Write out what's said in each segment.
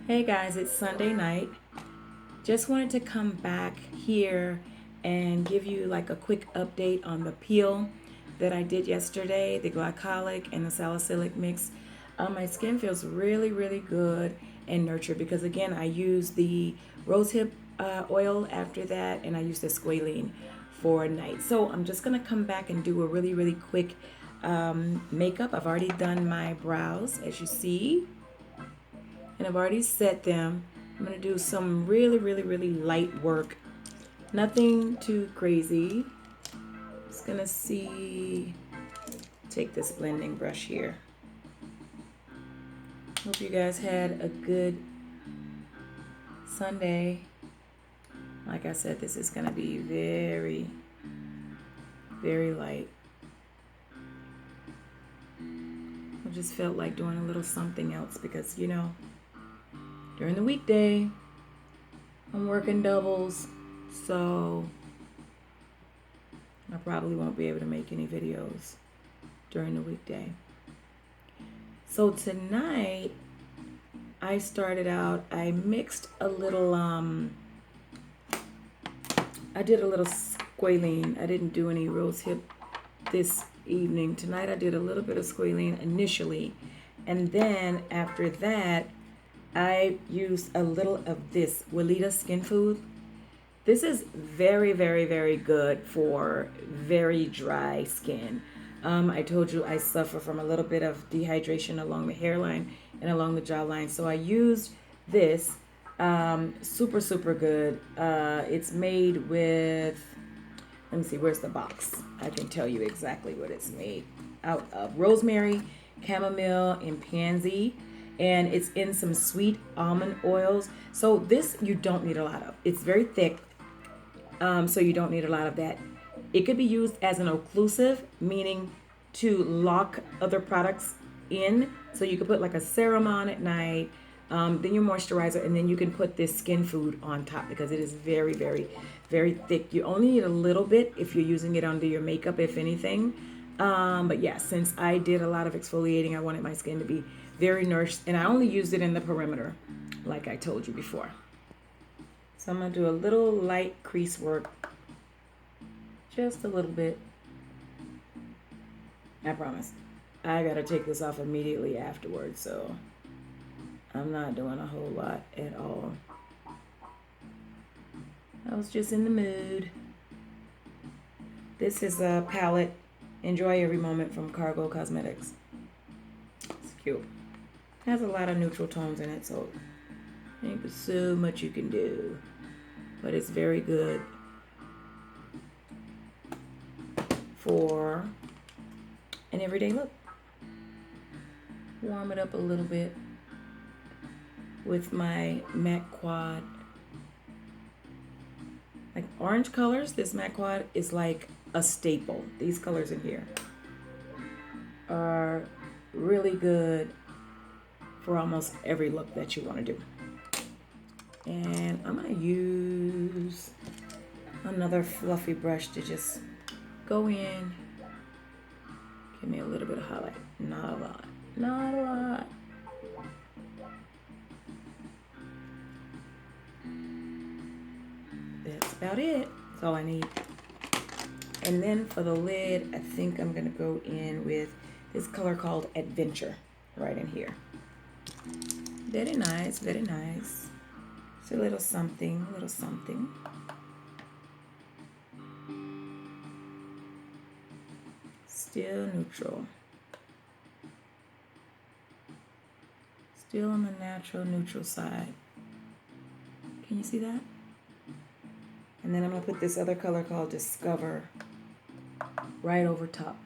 Hey guys, it's Sunday night. Just wanted to come back here and give you like a quick update on the peel that I did yesterday, the glycolic and the salicylic mix. My skin feels really, really good and nurtured because again, I used the rosehip oil after that, and I used the squalene for night. So I'm just gonna come back and do a really, really quick makeup. I've already done my brows, as you see, and I've already set them. I'm going to do some really, really, really light work. Nothing too crazy. Just going to take this blending brush here. Hope you guys had a good Sunday. Like I said, this is going to be very, very light. I just felt like doing a little something else because, during the weekday, I'm working doubles, so I probably won't be able to make any videos during the weekday. So tonight, I started out, I mixed a little, I did a little squalene. I didn't do any rosehip this evening. Tonight I did a little bit of squalene initially, and then after that, I used a little of this Weleda Skin Food. This is very, very, very good for very dry skin. I told you I suffer from a little bit of dehydration along the hairline and along the jawline. So I used this. Super, super good. It's made with, let me see, where's the box? I can tell you exactly what it's made out of. Rosemary, chamomile, and pansy. And it's in some sweet almond oils. So this you don't need a lot of. It's very thick, so you don't need a lot of that. It could be used as an occlusive, meaning to lock other products in. So you could put like a serum on at night, then your moisturizer, and then you can put this skin food on top because it is very, very, very thick. You only need a little bit if you're using it under your makeup, if anything. But yeah, since I did a lot of exfoliating, I wanted my skin to be very nourished, and I only used it in the perimeter, like I told you before. So I'm going to do a little light crease work, just a little bit. I promise. I got to take this off immediately afterwards, so I'm not doing a whole lot at all. I was just in the mood. This is a palette, Enjoy Every Moment from Cargo Cosmetics. It's cute. It has a lot of neutral tones in it, so I think there's so much you can do. But it's very good for an everyday look. Warm it up a little bit with my MAC Quad. Like orange colors, this MAC Quad is like a staple. These colors in here are really good for almost every look that you want to do. And I'm going to use another fluffy brush to just go in. Give me a little bit of highlight. Not a lot. Not a lot. That's about it. That's all I need. And then for the lid, I think I'm going to go in with this color called Adventure right in here. Very nice, very nice. It's a little something, a little something. Still neutral. Still on the natural neutral side. Can you see that? And then I'm going to put this other color called Discover right over top.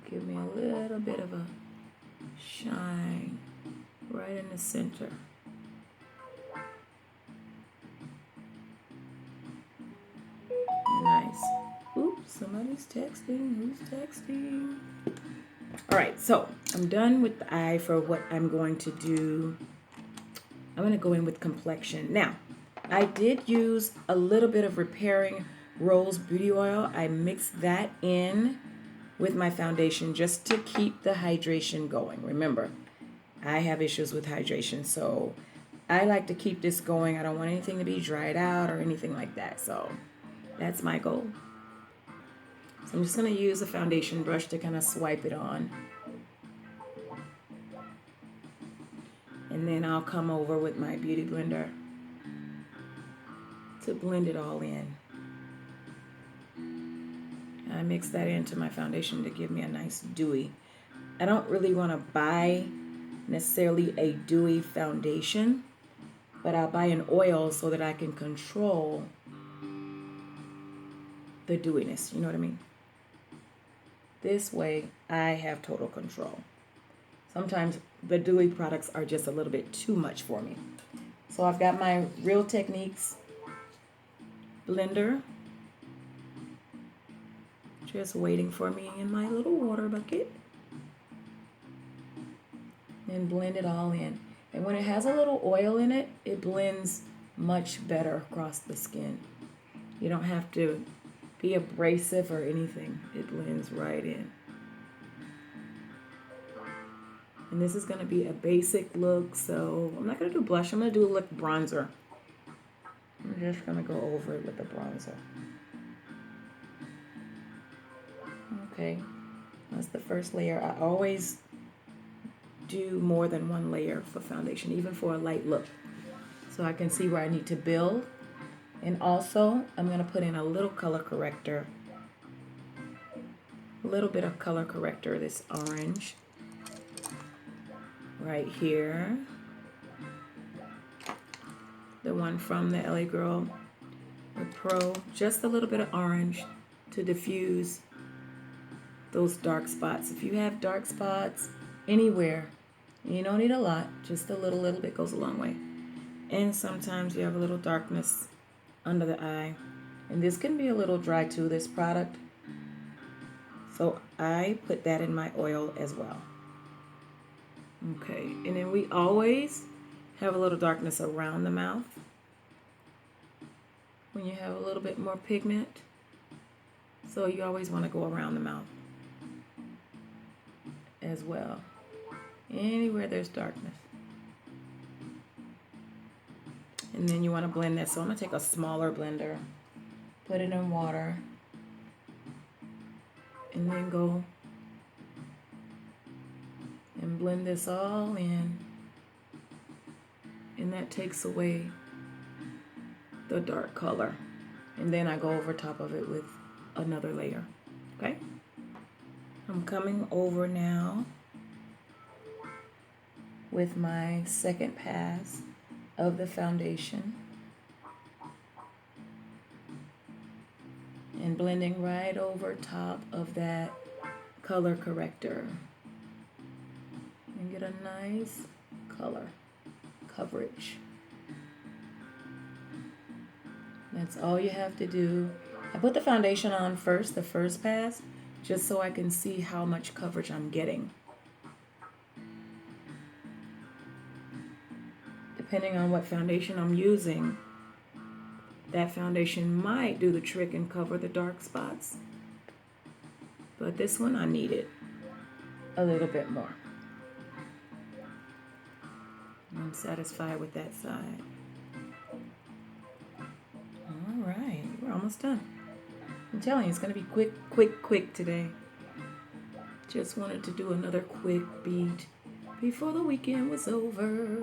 Give me a little bit of a shine right in the center. Nice. Oops, somebody's texting. Who's texting? All right, so I'm done with the eye for what I'm going to do. I'm going to go in with complexion. Now, I did use a little bit of Repairing Rose Beauty Oil. I mixed that in with my foundation just to keep the hydration going. Remember, I have issues with hydration, so I like to keep this going. I don't want anything to be dried out or anything like that. So that's my goal. So I'm just going to use a foundation brush to kind of swipe it on. And then I'll come over with my Beauty Blender to blend it all in. I mix that into my foundation to give me a nice dewy. I don't really want to buy necessarily a dewy foundation, but I'll buy an oil so that I can control the dewiness. You know what I mean? This way, I have total control. Sometimes the dewy products are just a little bit too much for me. So I've got my Real Techniques blender just waiting for me in my little water bucket. And blend it all in. And when it has a little oil in it, it blends much better across the skin. You don't have to be abrasive or anything. It blends right in. And this is going to be a basic look, so I'm not going to do blush. I'm going to do a look bronzer. I'm just going to go over it with the bronzer. Okay, that's the first layer. I always do more than one layer for foundation, even for a light look, so I can see where I need to build. And also, I'm going to put in a little color corrector, a little bit of color corrector, this orange right here, the one from the LA Girl, the Pro, just a little bit of orange to diffuse those dark spots. If you have dark spots anywhere, you don't need a lot, just a little bit goes a long way. And sometimes you have a little darkness under the eye, and this can be a little dry too, this product, so I put that in my oil as well. Okay, and then we always have a little darkness around the mouth when you have a little bit more pigment, so you always want to go around the mouth as well, anywhere there's darkness. And then you want to blend that, so I'm going to take a smaller blender, put it in water, and then go and blend this all in, and that takes away the dark color. And then I go over top of it with another layer. Okay, I'm coming over now with my second pass of the foundation and blending right over top of that color corrector and get a nice color coverage. That's all you have to do. I put the foundation on first, the first pass, just so I can see how much coverage I'm getting. Depending on what foundation I'm using, that foundation might do the trick and cover the dark spots. But this one, I need it a little bit more. I'm satisfied with that side. All right, we're almost done. I'm telling you, it's going to be quick today. Just wanted to do another quick beat before the weekend was over.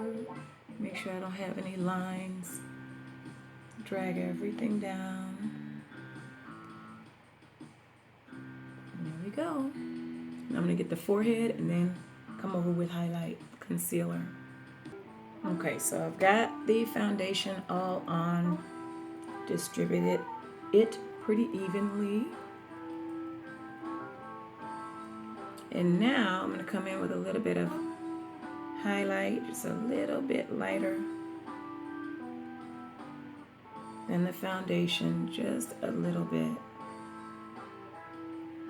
Make sure I don't have any lines. Drag everything down. And there we go. And I'm going to get the forehead and then come over with highlight concealer. Okay, so I've got the foundation all on. Distributed it pretty evenly. And now I'm going to come in with a little bit of highlight, just a little bit lighter than the foundation, just a little bit.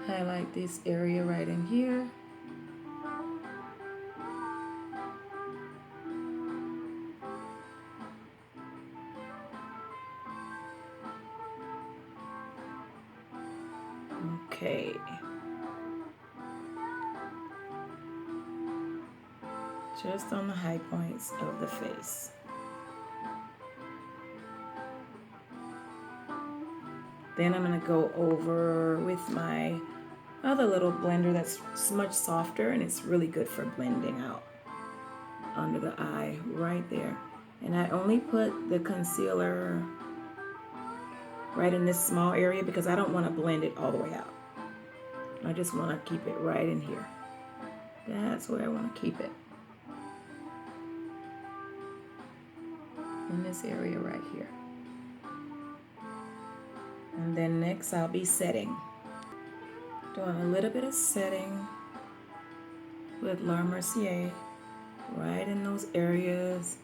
Highlight this area right in here. Okay. Just on the high points of the face. Then I'm going to go over with my other little blender that's much softer, and it's really good for blending out under the eye right there. And I only put the concealer right in this small area because I don't want to blend it all the way out. I just want to keep it right in here. That's where I want to keep it. In this area right here. And then next I'll be setting. Doing a little bit of setting with La Mercier right in those areas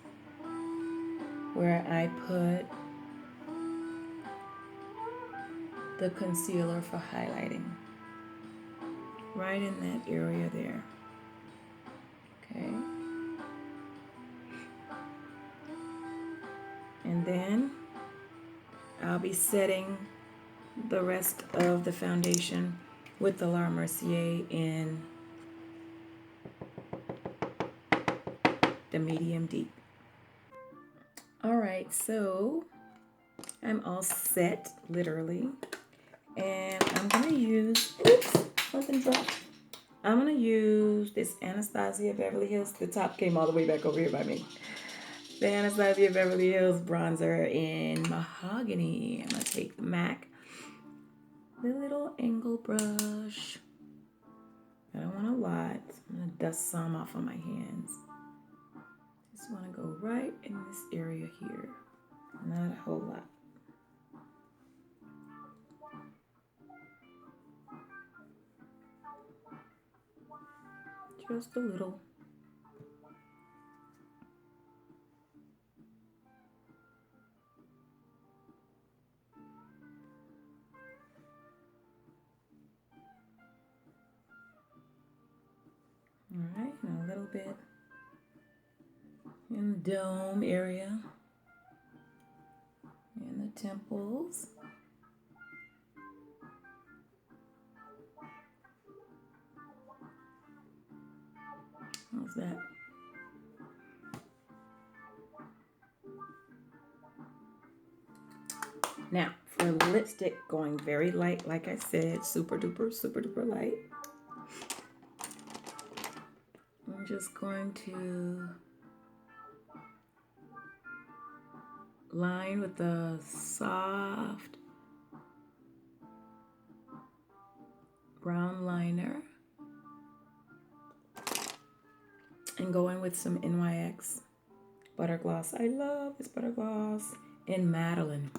where I put the concealer for highlighting. Right in that area there. Okay. And then I'll be setting the rest of the foundation with the La Mercier in the medium deep. All right, so I'm all set, literally. And I'm gonna use, oops, something dropped. I'm gonna use this Anastasia Beverly Hills. The top came all the way back over here by me. The Anastasia Beverly Hills bronzer in Mahogany. I'm gonna take the MAC, the little angle brush. I don't want a lot. I'm gonna dust some off on my hands. Just wanna go right in this area here. Not a whole lot. Just a little. All right, and a little bit in the dome area and the temples. How's that? Now, for lipstick, going very light, like I said, super duper light. I'm just going to line with the soft brown liner and go in with some NYX butter gloss. I love this butter gloss in Madeline.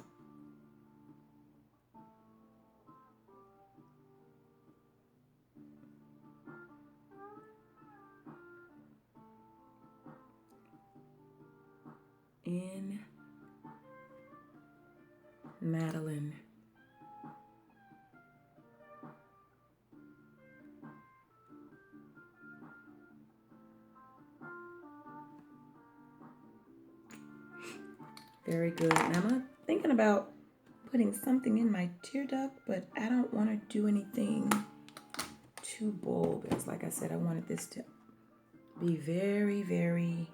In Madeline. Very good. Now I'm thinking about putting something in my tear duct, but I don't want to do anything too bold because, like I said, I wanted this to be very, very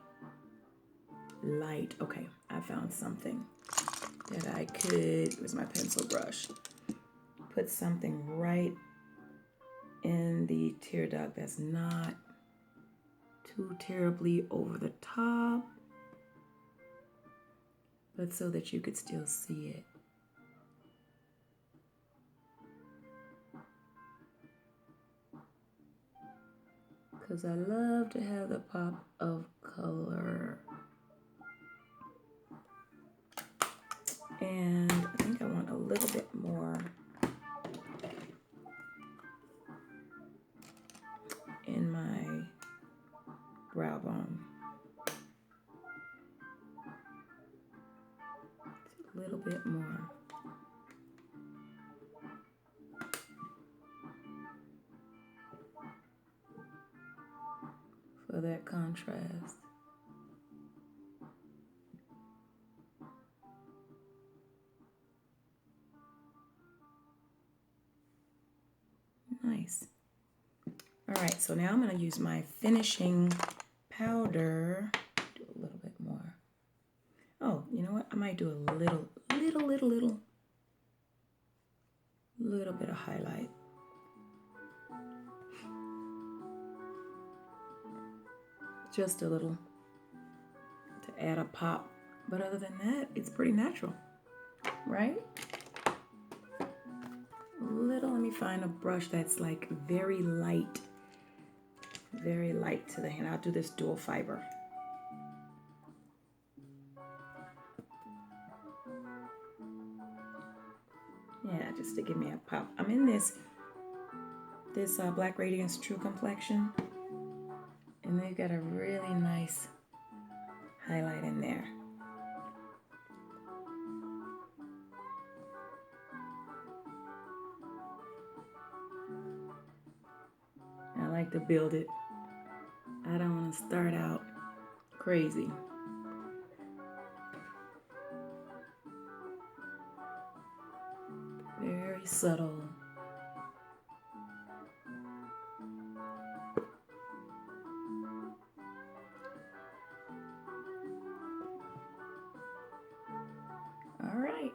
light. Okay, I found something that I could, where's my pencil brush? Put something right in the tear duct that's not too terribly over the top, but so that you could still see it. Because I love to have the pop of color. And I think I want a little bit more in my brow bone. Just a little bit more. For that contrast. Nice. All right, so now I'm going to use my finishing powder. Do a little bit more. Oh, you know what? I might do a little. of highlight. Just a little to add a pop. But other than that, it's pretty natural, right? Let me find a brush that's like very light to the hand. I'll do this dual fiber. Yeah, just to give me a pop. I'm in this Black Radiance True Complexion, and they've got a really nice highlight in there. I like to build it. I don't want to start out crazy. Very subtle. All right.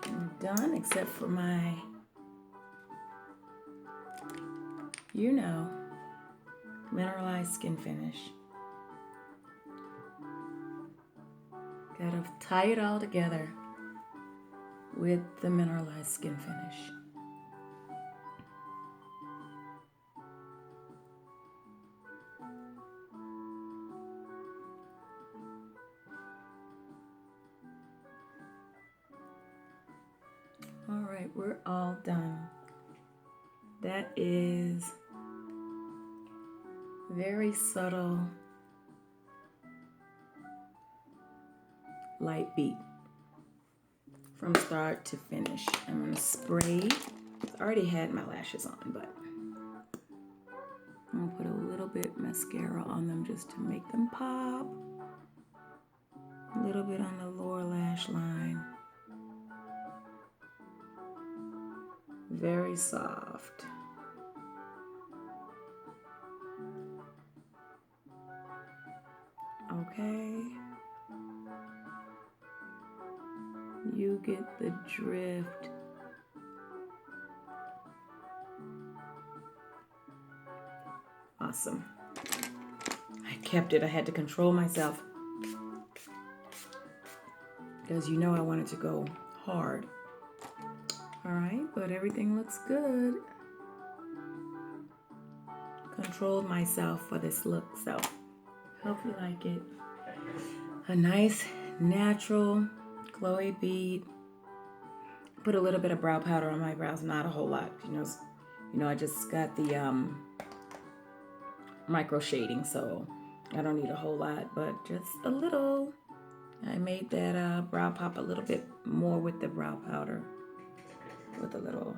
I'm done except for my, mineralized skin finish. Gotta tie it all together with the mineralized skin finish. All right, we're all done. That is very subtle light beat from start to finish. I'm gonna spray. I already had my lashes on, but I'm gonna put a little bit mascara on them just to make them pop. A little bit on the lower lash line. Very soft. Okay. You get the drift. Awesome. I kept it. I had to control myself because I wanted to go hard. All right, but everything looks good. Controlled myself for this look, so hope you like it. A nice, natural, glowy bead. Put a little bit of brow powder on my brows, not a whole lot. I just got the micro shading, so I don't need a whole lot, but just a little. I made that brow pop a little bit more with the brow powder. With a little.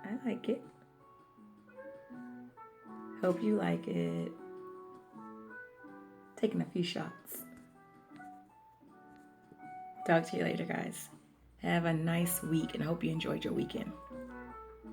I like it. Hope you like it. Taking a few shots. Talk to you later, guys. Have a nice week and hope you enjoyed your weekend.